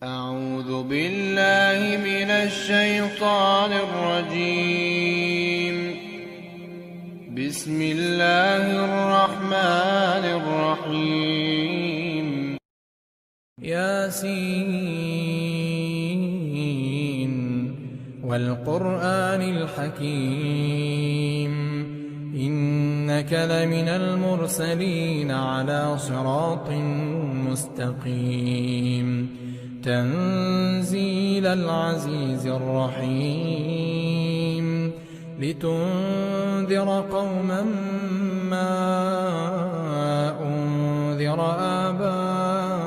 أعوذ بالله من الشيطان الرجيم. بسم الله الرحمن الرحيم. ياسين والقرآن الحكيم إنك لمن المرسلين على صراط مستقيم تنزيل العزيز الرحيم لتنذر قوما ما أنذر آباؤهم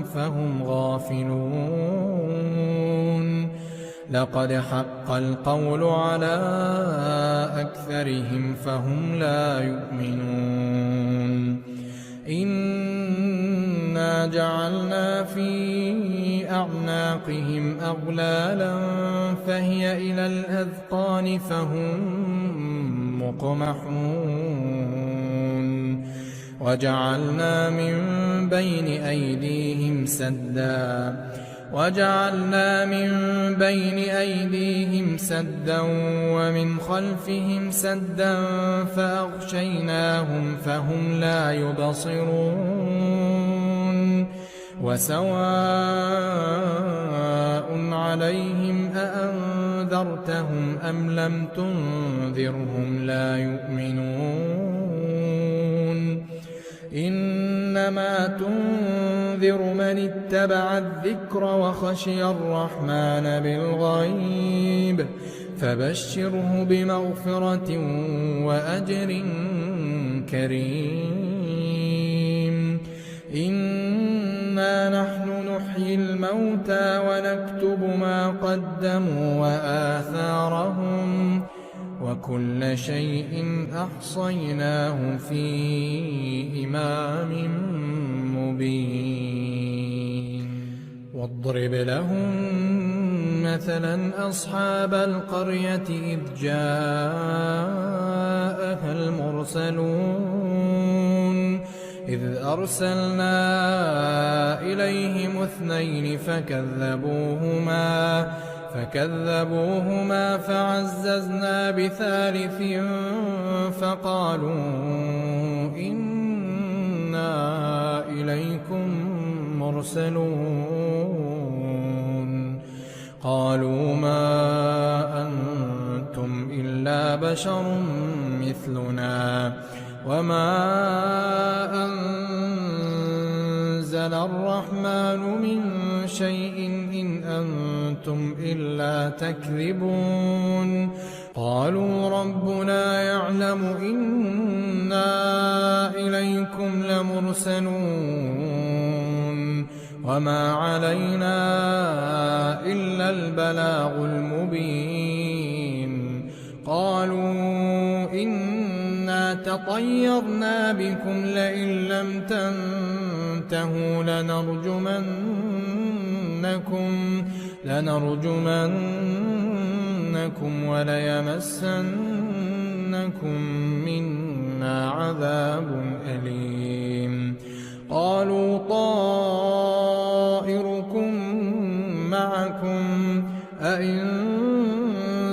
فهم غافلون لقد حق القول على أكثرهم فهم لا يؤمنون إنا جعلنا في أعناقهم أغلالا فهي إلى الأذقان فهم مقمحون وجعلنا من بين أيديهم سدا ومن خلفهم سدا فأغشيناهم فهم لا يبصرون وسواء عليهم أأنذرتهم أم لم تنذرهم لا يؤمنون إنما تنذر من اتبع الذكر وخشي الرحمن بالغيب فبشره بمغفرة وأجر كريم إنا نحن نحيي الموتى ونكتب ما قدموا وآثارهم وكل شيء أحصيناه في إمام مبين واضرب لهم مثلا أصحاب القرية إذ جاءها المرسلون إذ أرسلنا إليهم 2 فكذبوهما فعززنا ب3 فقالوا إنا إليكم مرسلون قالوا ما أنتم إلا بشر مثلنا وما أنزل الرحمن من شيء إن أنتم إلا تكذبون قالوا ربنا يعلم إنا إليكم لمرسلون وما علينا إلا البلاغ المبين قالوا إنا تطيرنا بكم لئن لم تنتهوا لنرجمنكم وليمسنكم منا عذاب أليم قالوا طائركم معكم أئن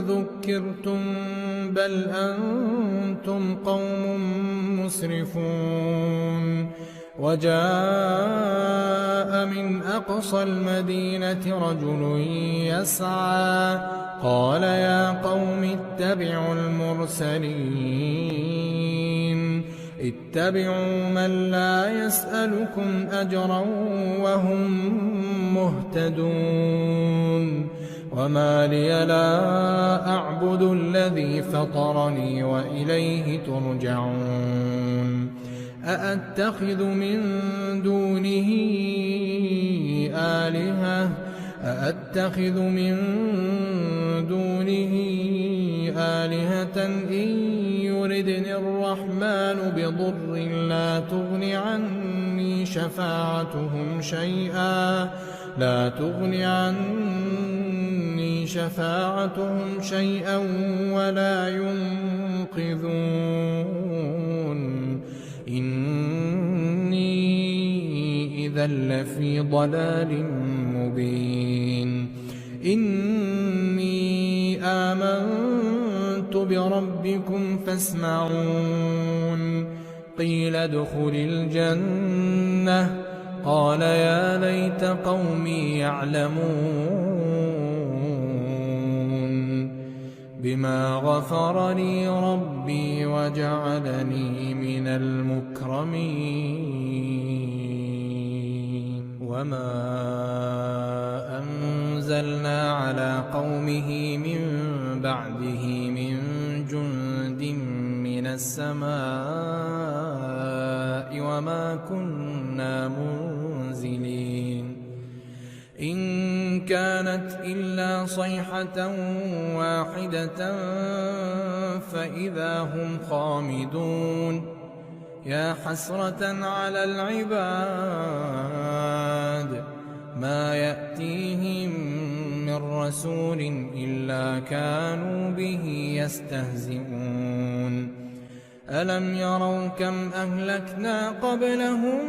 ذكرتم بل أنتم قوم مسرفون وجاء من أقصى المدينة رجل يسعى قال يا قوم اتبعوا المرسلين اتبعوا من لا يسألكم أجرا وهم مهتدون وما لي لا أعبد الذي فطرني وإليه ترجعون أأتخذ من دونه آلهة إن يردني الرحمن بضر لا تغن عني شفاعتهم شيئا ولا ينقذون إني إذا لفي ضلال مبين إني آمنت بربكم فاسمعون قيل ادخل الجنة قال يا ليت قومي يعلمون بما غفر لي ربي وجعلني من المكرمين وما أنزلنا على قومه من بعده من جند من السماء وما كنا منزلين إن كانت إلا صيحة واحدة فإذا هم خامدون يا حسرة على العباد ما يأتيهم من رسول إلا كانوا به يستهزئون ألم يروا كم أهلكنا قبلهم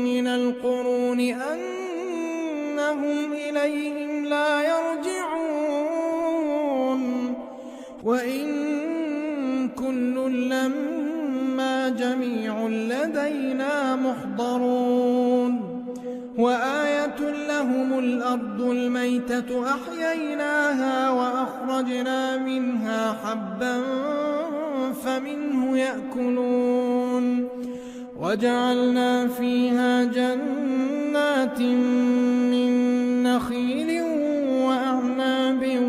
من القرون أنهم إليهم لا يرجعون وإن كل لما جميع لدينا محضرون وآية لهم الأرض الميتة أحييناها وأخرجنا منها حبا فمنه يأكلون وجعلنا فيها جنات من نخيل وأعناب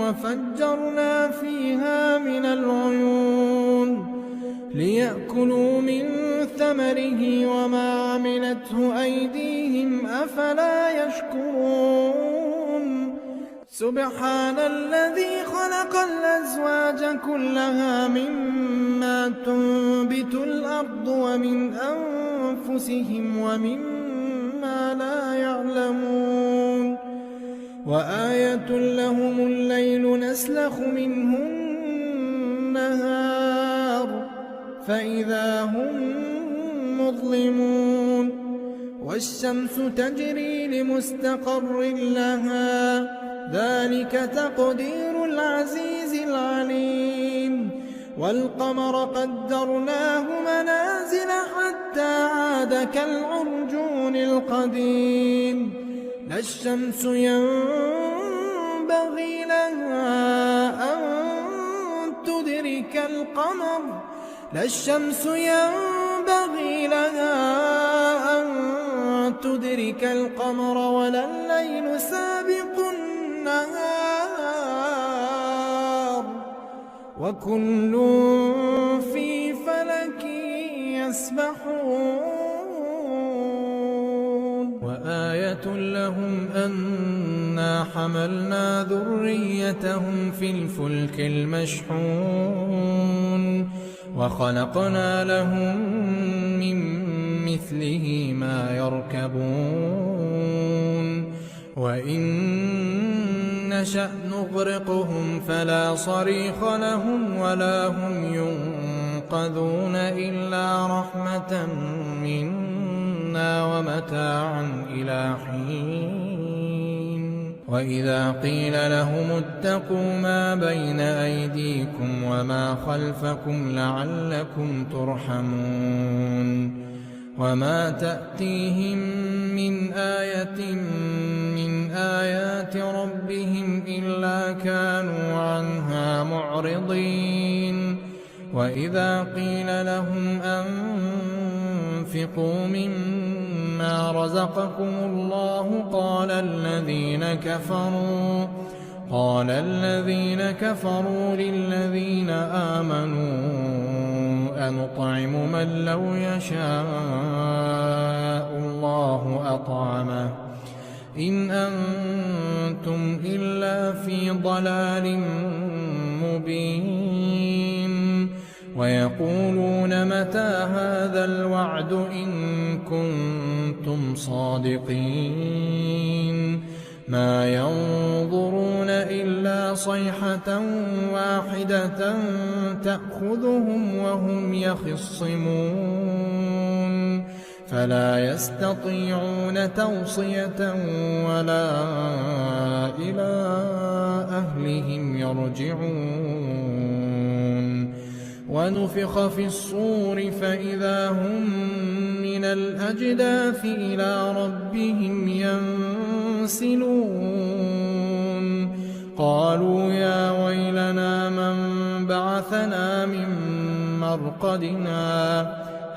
وفجرنا فيها من العيون ليأكلوا من ثمره وما عملته أيديهم أفلا يشكرون سبحان الذي خلق الأزواج كلها مما تنبت الأرض ومن أنفسهم ومما لا يعلمون وآية لهم الليل نسلخ منه النهار فإذا هم مظلمون والشمس تجري لمستقر لها ذلك تقدير العزيز العليم والقمر قدرناه منازل حتى عاد كالعرجون القديم لا الشمس ينبغي لها أن تدرك القمر لا الشمس ينبغي لها أن تدرك القمر ولا الليل سابق النهار وكل في فلك يسبحون وآية لهم أنا حملنا ذريتهم في الفلك المشحون وخلقنا لهم من مثله ما يركبون وإن نشأ نغرقهم فلا صريخ لهم ولا هم ينقذون إلا رحمة منا ومتاعا إلى حين وإذا قيل لهم اتقوا ما بين أيديكم وما خلفكم لعلكم ترحمون وما تأتيهم من آية من آيات ربهم إلا كانوا عنها معرضين وإذا قيل لهم أنفقوا مما رزقكم الله قال الذين كفروا للذين آمنوا أنطعم من لو يشاء الله أطعمه إن أنتم إلا في ضلال مبين ويقولون متى هذا الوعد إن كنتم صادقين ما ينظرون إلا صيحة واحدة تأخذهم وهم يخصمون فلا يستطيعون توصية ولا إلى أهلهم يرجعون ونفخ في الصور فإذا هم من الأجداث إلى ربهم ينسلون قالوا يا ويلنا من بعثنا من مرقدنا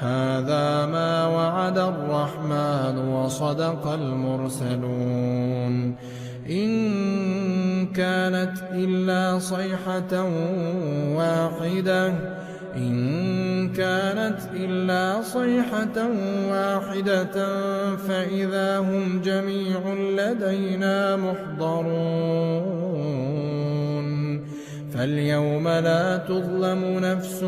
هذا ما وعد الرحمن وصدق المرسلون إن كانت إلا صيحة واحدة فإذا هم جميع لدينا محضرون فاليوم لا تظلم نفس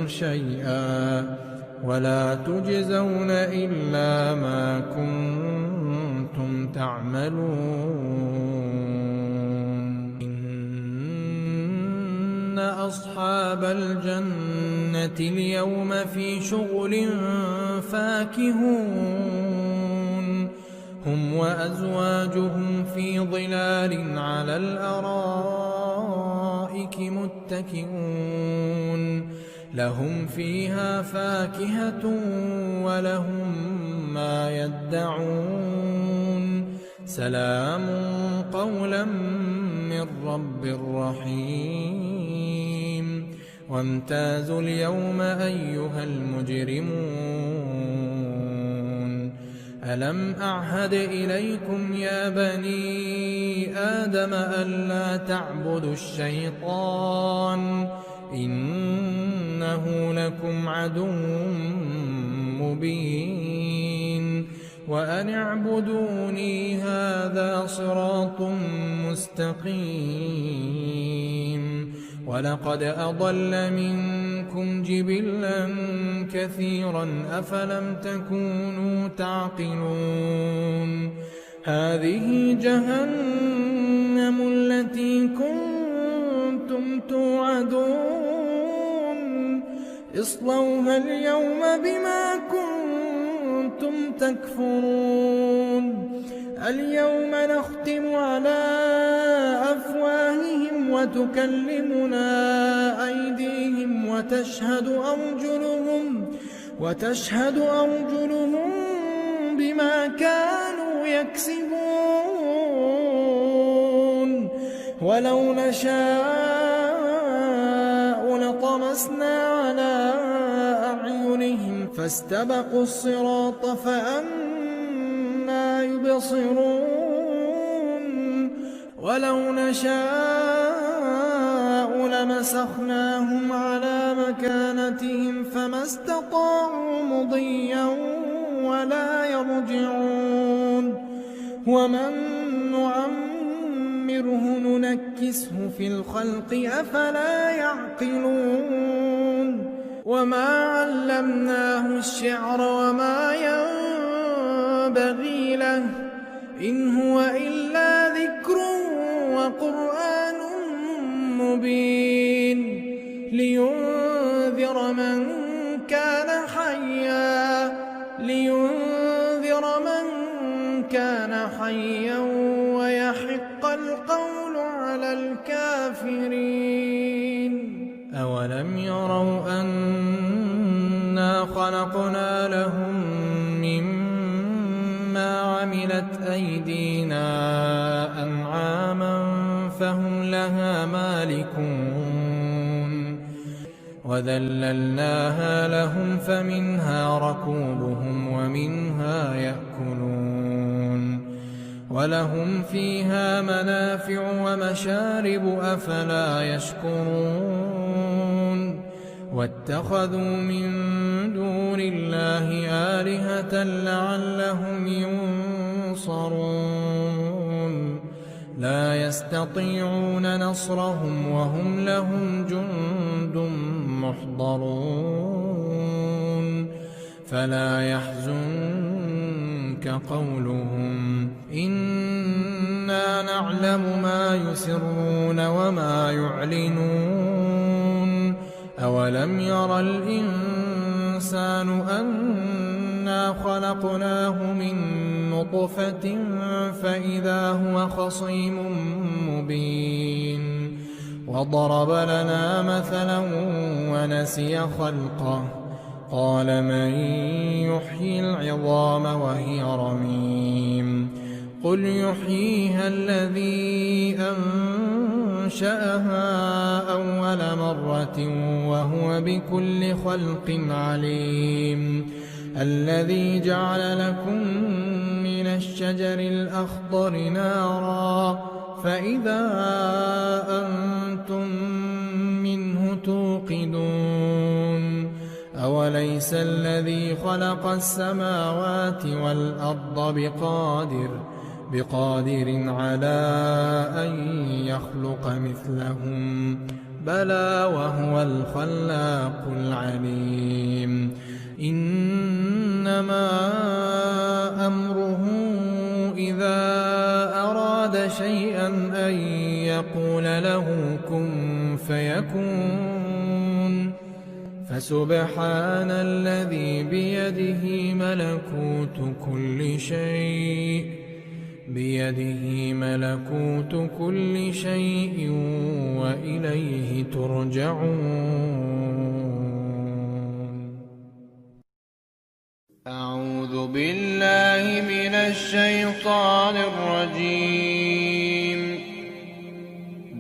شيئا ولا تجزون إلا ما كنتم تعملون إن أصحاب الجنة اليوم في شغل فاكهون هم وأزواجهم في ظلال على الأرائك متكئون لهم فيها فاكهة ولهم ما يدعون سلام قولا من رب رحيم وامتازوا اليوم أيها المجرمون ألم أعهد إليكم يا بني آدم ألا تعبدوا الشيطان إنه لكم عدو مبين وأن اعبدوني هذا صراط مستقيم ولقد أضل منكم جبلا كثيرا أفلم تكونوا تعقلون هذه جهنم التي كنتم توعدون اصلوها اليوم بما كنتم تكفرون اليوم نختم على أفواههم وتكلمنا أيديهم وتشهد أرجلهم بما كانوا يكسبون ولو نشاء لطمسنا على أعينهم فاستبقوا الصراط فأنى يبصرون ولو نشاء لمسخناهم على مكانتهم فما استطاعوا مضيا ولا يرجعون ومن نعمره ننكسه في الخلق أفلا يعقلون وما علمناه الشعر وما ينبغي له إن هو إلا ذكر وقرآن مبين لينذر من كان حيا ويحق القول على الكافرين أولم يروا أنا خلقنا لهم مما عملت أيدينا أنعاما فهم لها مالكون وذللناها لهم فمنها ركوبهم ومنها يأكلون ولهم فيها منافع ومشارب أفلا يشكرون واتخذوا من دون الله آلهة لعلهم ينصرون لا يستطيعون نصرهم وهم لهم جند محضرون فلا يحزنك قولهم إنا نعلم ما يسرون وما يعلنون أولم ير الإنسان أنا إنا خلقناه من نطفة فإذا هو خصيم مبين وضرب لنا مثلا ونسي خلقه قال من يحيي العظام وهي رميم قل يحييها الذي أنشأها أول مرة وهو بكل خلق عليم الذي جعل لكم من الشجر الأخضر نارا فإذا أنتم منه توقدون أوليس الذي خلق السماوات والأرض بقادر على أن يخلق مثلهم بلى وهو الخلاق العليم إنما أمره إذا أراد شيئا أن يقول له كن فيكون فسبحان الذي بيده ملكوت كل شيء وإليه ترجعون. أعوذ بالله من الشيطان الرجيم.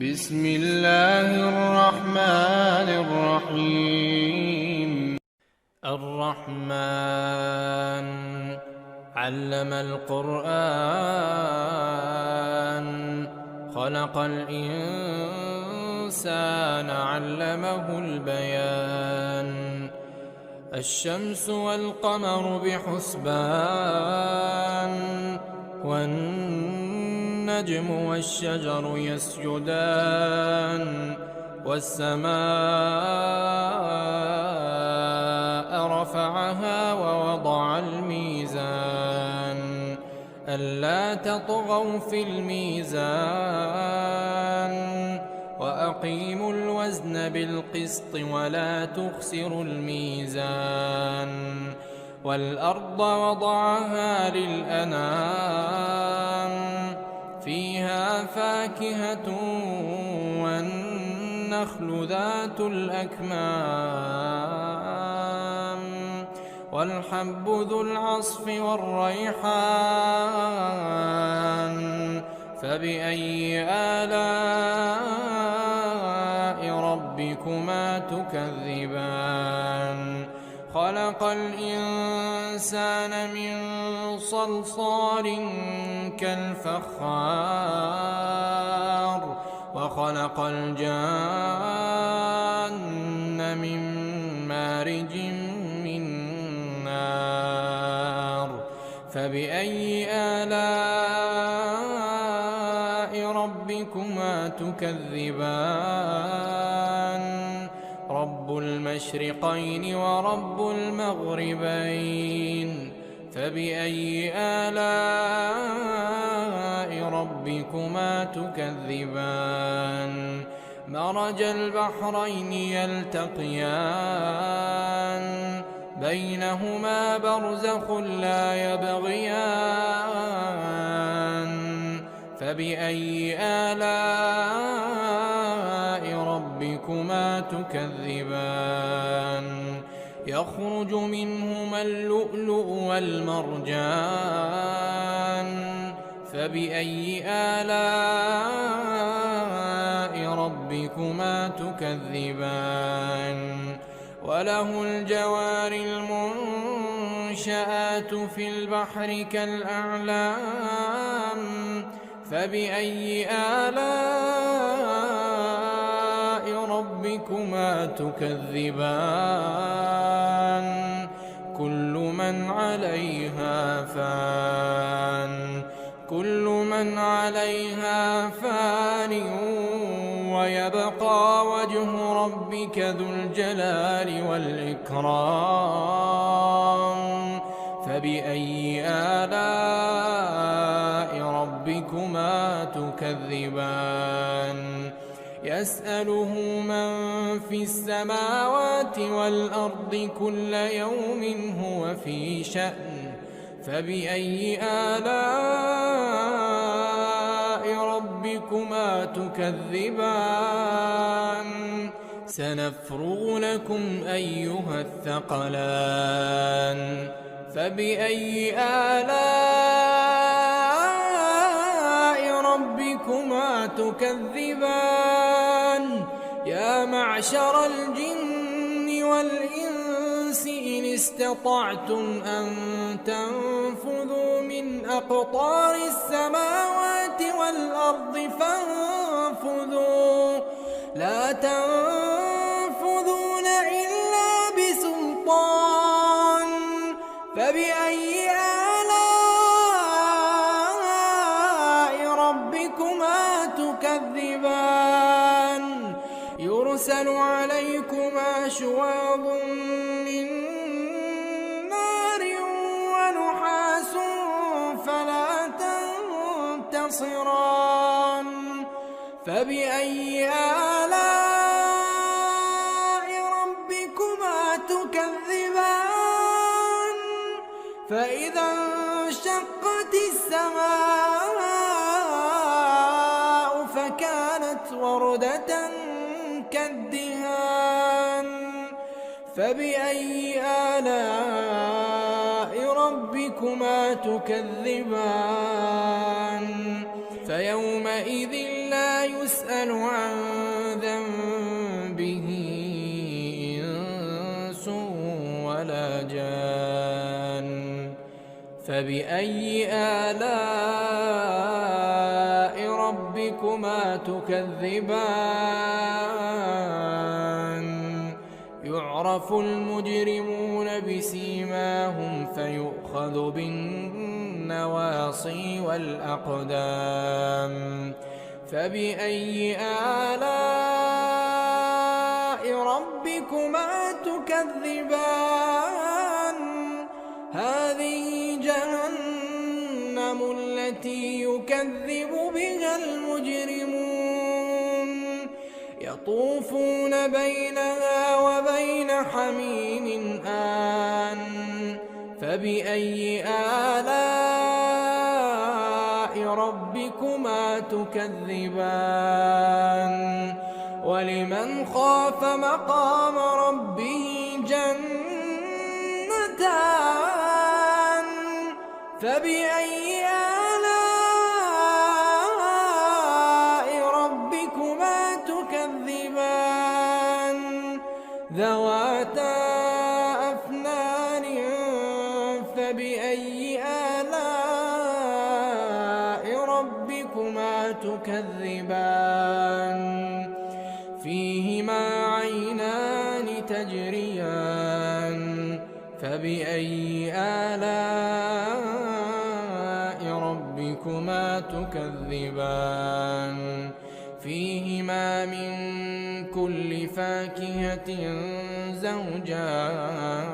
بسم الله الرحمن الرحيم. الرحمن علم القرآن خلق الإنسان علمه البيان الشمس والقمر بحسبان والنجم والشجر يسجدان والسماء رفعها ووضع الميزان ألا تطغوا في الميزان وأقيموا الوزن بالقسط ولا تخسروا الميزان والأرض وضعها للأنام فيها فاكهة والنخل ذات الأكمام والحب ذو العصف والريحان فبأي آلاء ربكما تكذبان خلق الإنسان من صلصال كالفخار وخلق الجان من مارج من نار فبأي آلاء ربكما تكذبان رب المشرقين ورب المغربين فبأي آلاء ربكما تكذبان مرج البحرين يلتقيان بينهما برزخ لا يبغيان فبأي آلاء ربكما تكذبان يخرج منهما اللؤلؤ والمرجان فبأي آلاء ربكما تكذبان وله الجوار المنشآت في البحر كالأعلام فبأي آلاء ربكما تكذبان كل من عليها فان ويبقى وجه ربك ذو الجلال والإكرام فبأي آلاء ربكما تكذبان يسأله من في السماوات والأرض كل يوم هو في شأن فبأي آلاء ربكما تكذبان سنفرغ لكم أيها الثقلان فبأي آلاء ربكما تكذبان يا معشر الجن والإنس إن استطعتم أن تنفذوا من أقطار السماوات والأرض فانفذوا لا تنفذون إلا بسلطان فبأي آلاء ربكما تكذبان يرسل عليكما شواظ من نار ونحاس فلا تنتصران فبأي آلاء ربكما تكذبان فإذا انشقت السماء فكانت وردة كالدهان فبأي آلاء ربكما تكذبان فيومئذ لا يسأل عن ذنبه إنس ولا جان فبأي آلاء ربكما تكذبان يعرف المجرمون بسيماهم فيؤخذ بالنواصي والأقدام فبأي آلاء ربكما تكذبان هذه جهنم التي يكذب بها المجرمون يطوفون بينها وبين حميم آن فبأي آلاء ربكما تكذبان ولمن خاف مقام ربه جنتان فبأي آلاء ربكما تكذبان ذواتا أفنان فبأي آلاء ربكما تكذبان فيهما عينان تجريان فبأي آلاء ربكما تكذبان فيهما من كل فاكهة زوجان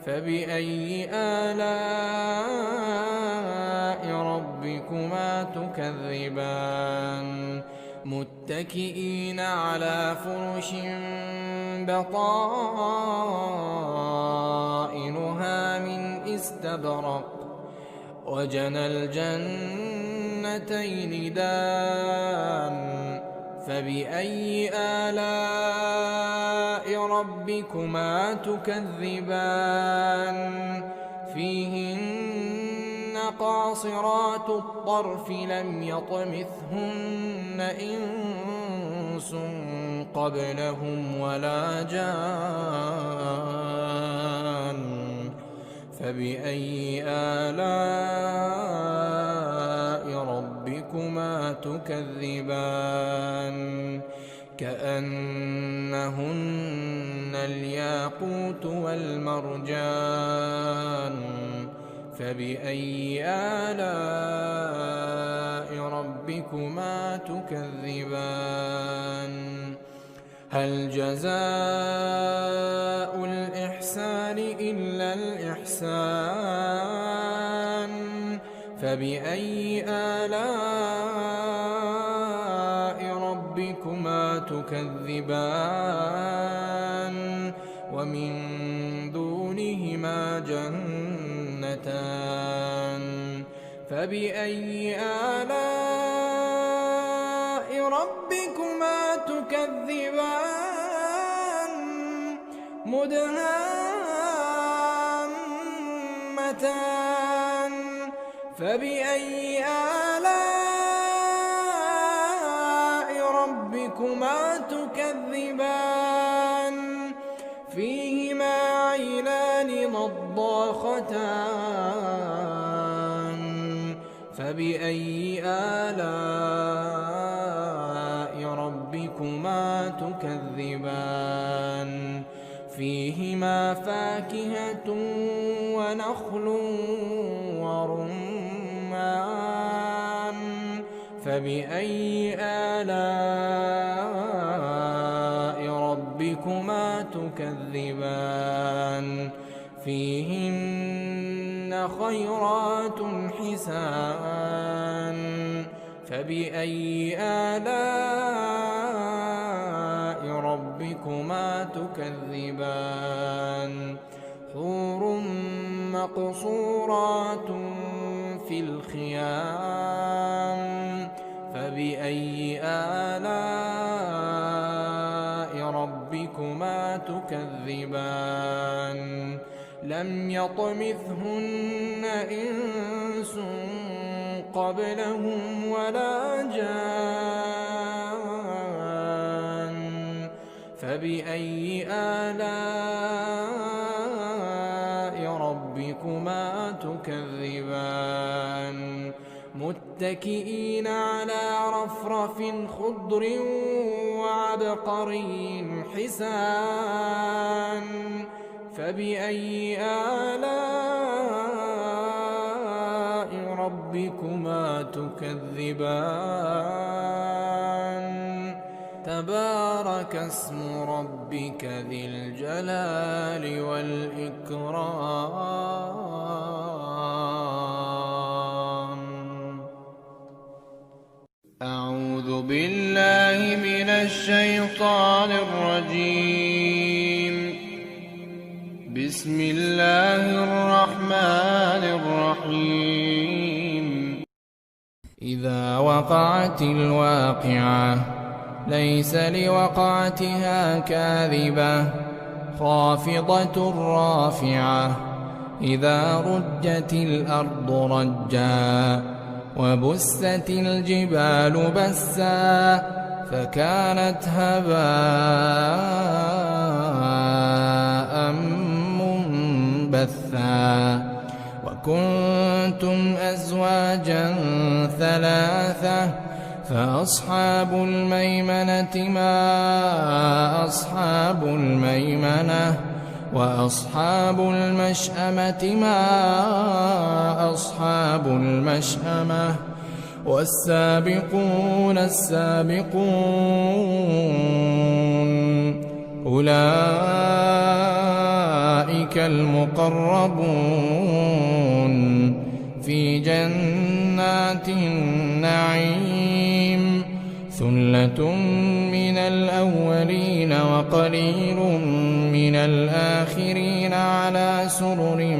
فبأي آلاء ربكما تكذبان متكئين على فرش بطائنها من استبرق وجنى الجنتين دان فبأي آلاء ربكما تكذبان فيهن قاصرات الطرف لم يطمثهن إنس قبلهم ولا جان فبأي آلاء ربكما تكذبان كأنهن الياقوت والمرجان فبأي آلاء ربكما تكذبان هل جزاء الإحسان إلا الإحسان فبأي آلاء ربكما تكذبان ومن دونهما جنتان فبأي آلاء ربكما تكذبان مدهامتان فبأي آلاء ربكما تكذبان فيهما عينان نضاختان فبأي آلاء ربكما تكذبان فيهما فاكهة ونخل ورمان فبأي آلاء ربكما تكذبان فيهن خيرات حسان فبأي آلاء ربكما تكذبان حور مقصورات في الخيام فبأي آلاء ربكما تكذبان لم يطمثهن إنس قبلهم ولا جان فبأي آلاء ربكما تكذبان متكئين على رفرف خضر وعبقري حسان فبأي آلاء ربكما تكذبان تبارك اسم ربك ذي الجلال والإكرام أعوذ بالله من الشيطان الرجيم بسم الله الرحمن الرحيم إذا وقعت الواقعة ليس لوقعتها كاذبة خافضة رافعة إذا رجت الأرض رجا وبست الجبال بسا فكانت هباء منبثا وكنتم أزواجا ثلاثة فأصحاب الميمنة ما أصحاب الميمنة وأصحاب المشأمة ما أصحاب المشأمة والسابقون السابقون أولئك المقربون في جنات النعيم ثلة من الأولين وقليل من الآخرين على سرر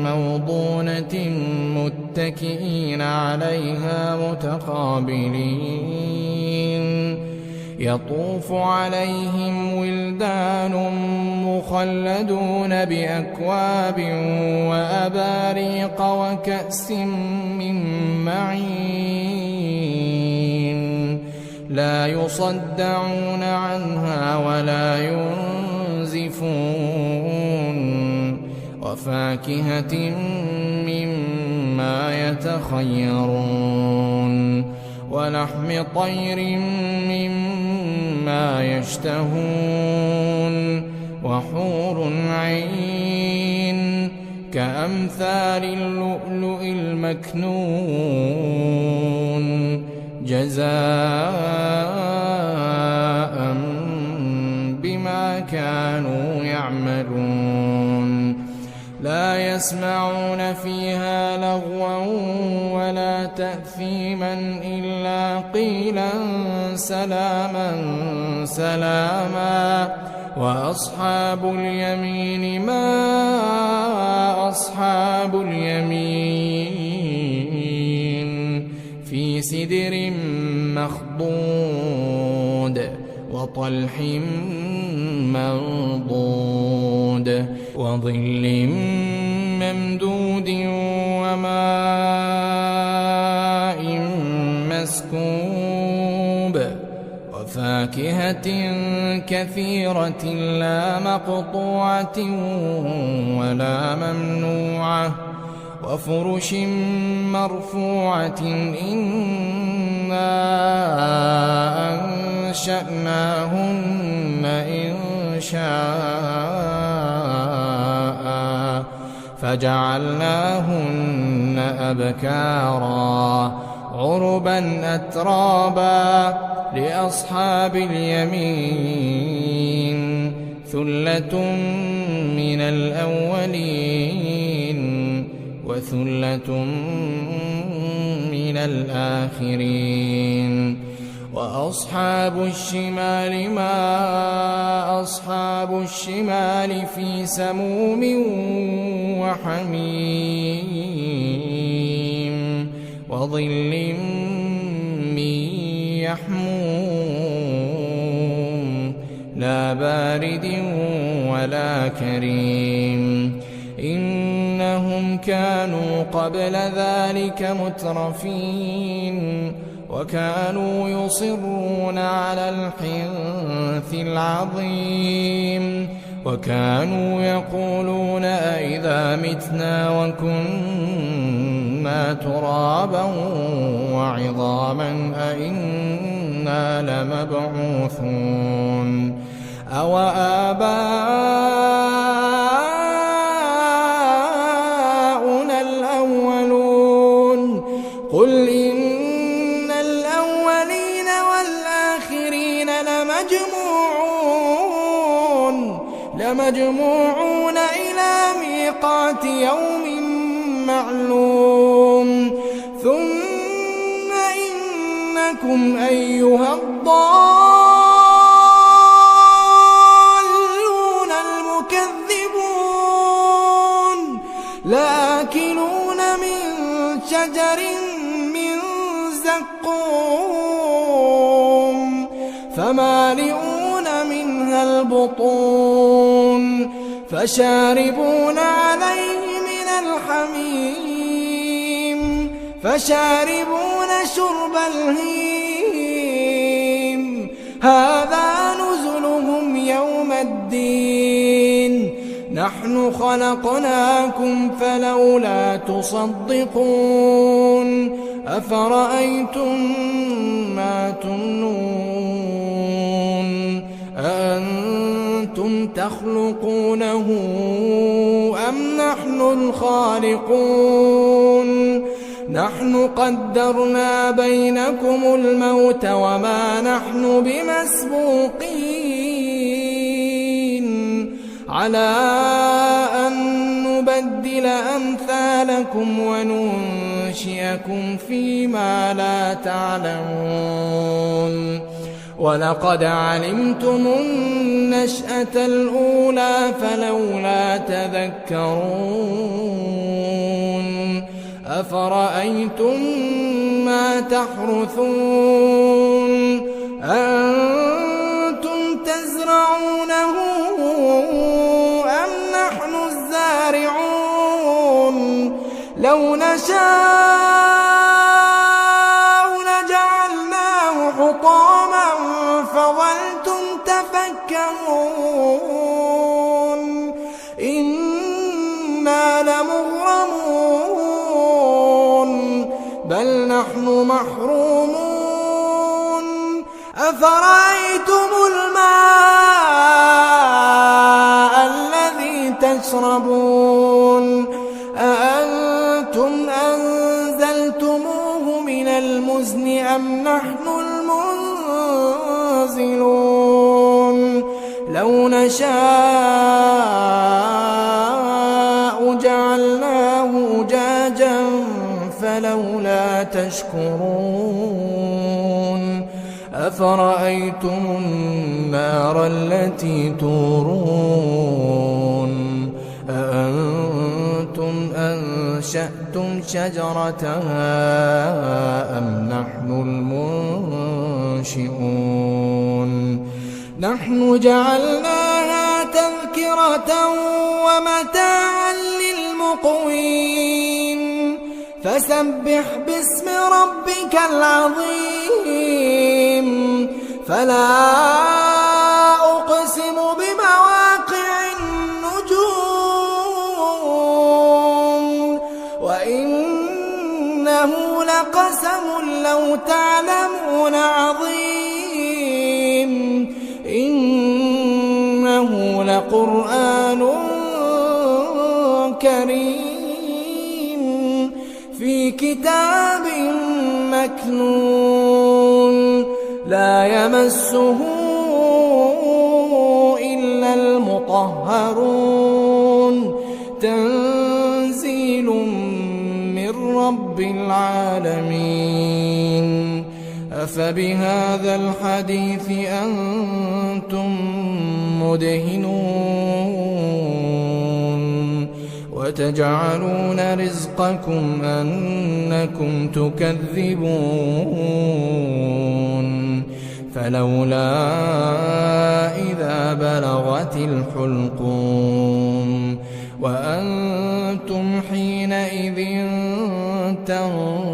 موضونة متكئين عليها متقابلين يطوف عليهم ولدان مخلدون بأكواب وأباريق وكأس من معين لا يصدعون عنها ولا ينزفون وفاكهة مما يتخيرون ولحم طير مما يشتهون وحور عين كأمثال اللؤلؤ المكنون جزاء بما كانوا يعملون لا يسمعون فيها لغوا ولا تأثيما إلا قيلا سلاما سلاما. وأصحاب اليمين ما أصحاب اليمين في سدر مخضود وطلح منضود وظل ممدود وماء مسكوب وفاكهة كثيرة لا مقطوعة ولا ممنوعة وفرش مرفوعة إنا أنشأناهن إنشاء فجعلناهن أبكارا عربا أترابا لأصحاب اليمين ثلة من الأولين وثلة من الآخرين. وأصحاب الشمال ما أصحاب الشمال في سموم وحميم وظل من يحموم لا بارد ولا كريم. إنهم كانوا قبل ذلك مترفين وكانوا يصرون على الحنث العظيم وكانوا يقولون أئذا متنا وكنا ترابا وعظاما أئنا لمبعوثون أو آباؤنا الأولون قل إن الأولين والآخرين لمجموعون إلى ميقات يوم معلوم ثم إنكم أيها الضالون المكذبون لآكلون من شجر من زقوم فمالئون منها البطون فشاربون عليه من الحميم فشاربون شرب الهيم هذا نزلهم يوم الدين نحن خلقناكم فلولا تصدقون أفرأيتم ما تمنون أأنتم تخلقونه أم نحن الخالقون نحن قدرنا بينكم الموت وما نحن بمسبوقين على أن نبدل أمثالكم وننشئكم فيما لا تعلمون ولقد علمتم النشأة الأولى فلولا تذكرون أفرأيتم ما تحرثون أنتم تزرعونه أم نحن الزارعون لو نشاء لجعلناه حطاما فظلتم تفكرون إنا لمغرمون بل نحن محرومون أفرأيتم الماء الذي تشربون أأنتم أنزلتموه من المزن أم نحن المنزلون لو نشاء جعلناه أجاجا فلولا تشكرون أفرأيتم النار التي تورون أأنتم أنشأتم شجرتها أم نحن المنشئون نحن جعلناها تذكرة ومتاعا للمقوين فسبح باسم ربك العظيم فلا أقسم بمواقع النجوم وإنه لقسم لو تعلمون عظيم إنه لقرآن كريم في كتاب مكنون لا يمسه إلا المطهرون تنزيل من رب العالمين أفبهذا الحديث أنتم مدهنون وتجعلون رزقكم أنكم تكذبون فلولا إذا بلغت الحلقوم وأنتم حينئذ تنظرون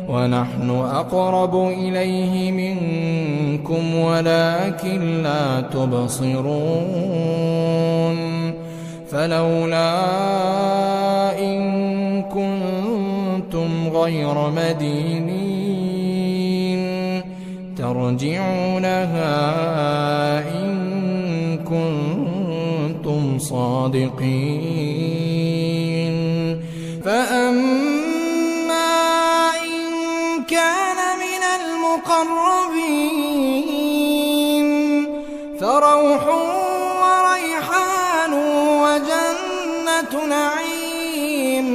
ونحن أقرب إليه منكم ولكن لا تبصرون فلولا إن كنتم غير مدينين ترجعونها إن كنتم صادقين فأما إن كان من المقربين فروح وريحان وجنة نعيم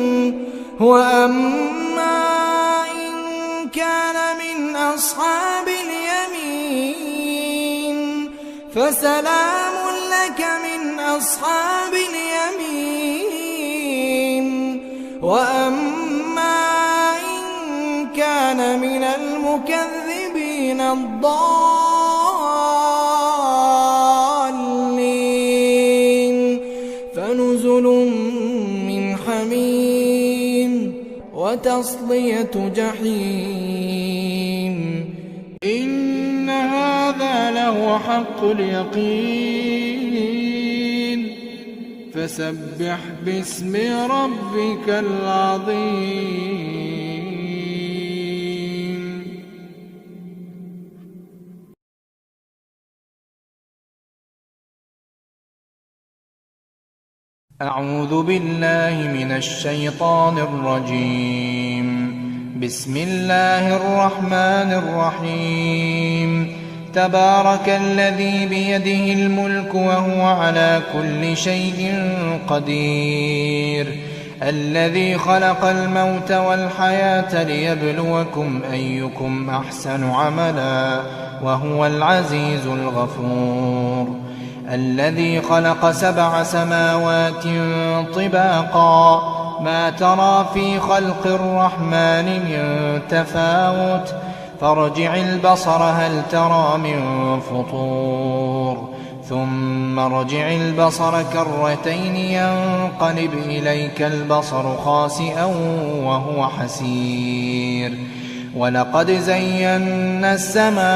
وأما إن كان من أصحاب اليمين فسلام لك من أصحاب اليمين وأما إن كان من المكذبين الضالين فنزل من حميم وتصلية جحيم إن هذا له حق اليقين فسبح باسم ربك العظيم أعوذ بالله من الشيطان الرجيم بسم الله الرحمن الرحيم تبارك الذي بيده الملك وهو على كل شيء قدير الذي خلق الموت والحياة ليبلوكم أيكم أحسن عملا وهو العزيز الغفور الذي خلق 7 سماوات طباقا ما ترى في خلق الرحمن من تفاوت فارجع البصر هل ترى من فطور ثم ارجع البصر كرتين ينقلب إليك البصر خاسئا وهو حسير ولقد زينا السماء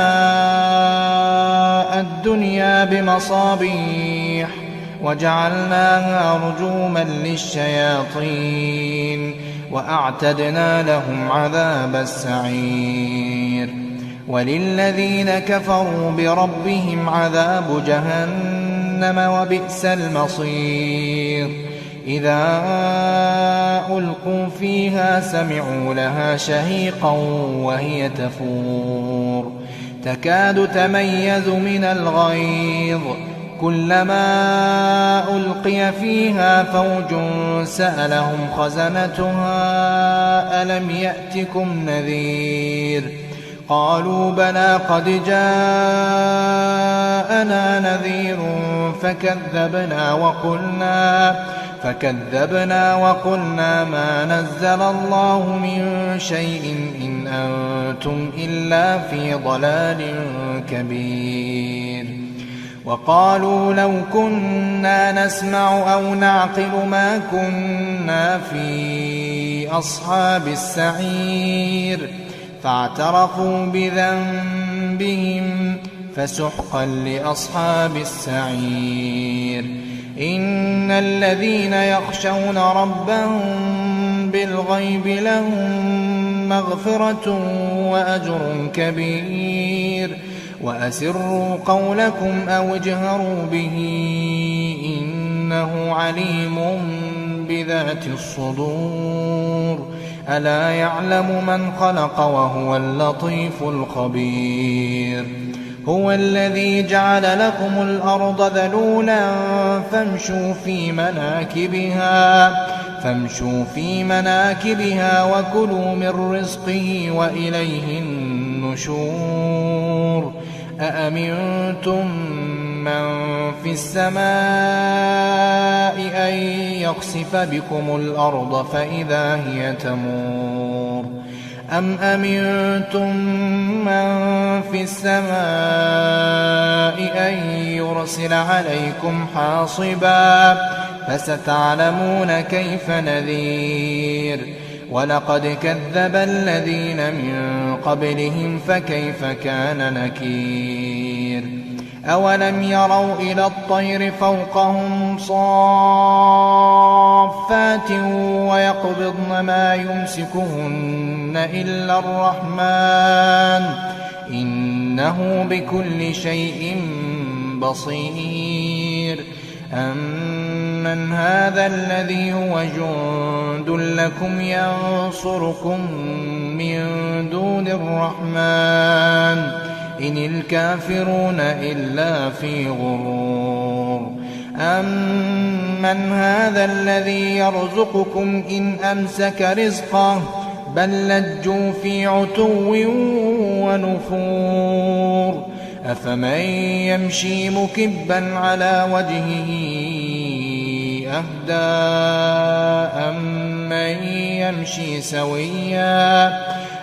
الدنيا بمصابيح وجعلناها رجوما للشياطين وأعتدنا لهم عذاب السعير وللذين كفروا بربهم عذاب جهنم وبئس المصير إذا ألقوا فيها سمعوا لها شهيقا وهي تفور تكاد تميز من الغيظ كلما ألقي فيها فوج سألهم خزنتها ألم يأتكم نذير قالوا بلى قد جاءنا نذير فكذبنا وقلنا ما نزل الله من شيء إن أنتم إلا في ضلال كبير وقالوا لو كنا نسمع أو نعقل ما كنا في أصحاب السعير فاعترفوا بذنبهم فسحقا لأصحاب السعير إن الذين يخشون ربهم بالغيب لهم مغفرة وأجر كبير وأسروا قولكم أو اجهروا به إنه عليم بذات الصدور ألا يعلم من خلق وهو اللطيف الخبير هو الذي جعل لكم الأرض ذلولا فامشوا في مناكبها وكلوا من رزقه وإليه النشور أأمنتم من في السماء أن يخسف بكم الأرض فإذا هي تمور أم أمنتم من في السماء أن يرسل عليكم حاصبا فستعلمون كيف نذير ولقد كذب الذين من قبلهم فكيف كان نكير أولم يروا إلى الطير فوقهم صافات ويقبضن ما يمسكهن إلا الرحمن إنه بكل شيء بصير أمن هذا الذي هو جند لكم ينصركم من دون الرحمن إن الكافرون إلا في غرور أمن هذا الذي يرزقكم إن أمسك رزقه بل لجوا في عتو ونفور أفمن يمشي مكبا على وجهه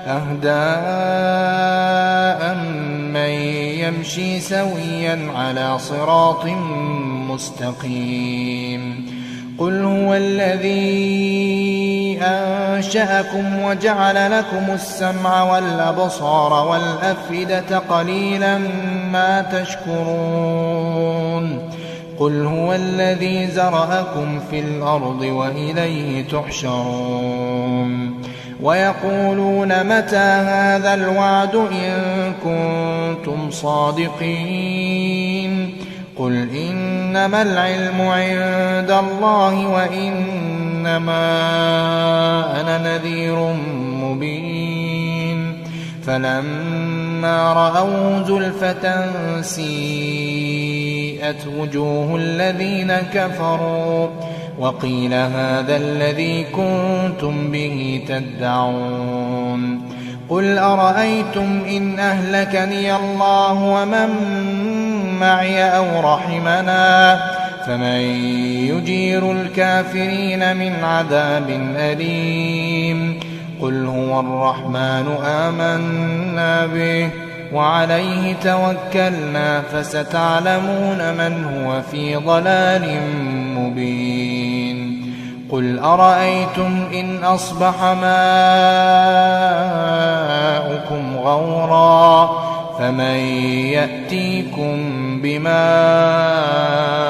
أهدى أمن يمشي سويا على صراط مستقيم قل هو الذي أنشأكم وجعل لكم السمع والأبصار والأفئدة قليلا ما تشكرون قل هو الذي زرأكم في الأرض وإليه تحشرون ويقولون متى هذا الوعد إن كنتم صادقين قل إنما العلم عند الله وإنما أنا نذير مبين فلما رأوا زلفة سيئت وجوه الذين كفروا وقيل هذا الذي كنتم به تدعون قل أرأيتم إن أهلكني الله ومن معي أو رحمنا فمن يجير الكافرين من عذاب أليم قل هو الرحمن آمنا به وعليه توكلنا فستعلمون من هو في ضلال مبين قل أرأيتم إن أصبح ماؤكم غورا فمن يأتيكم بماء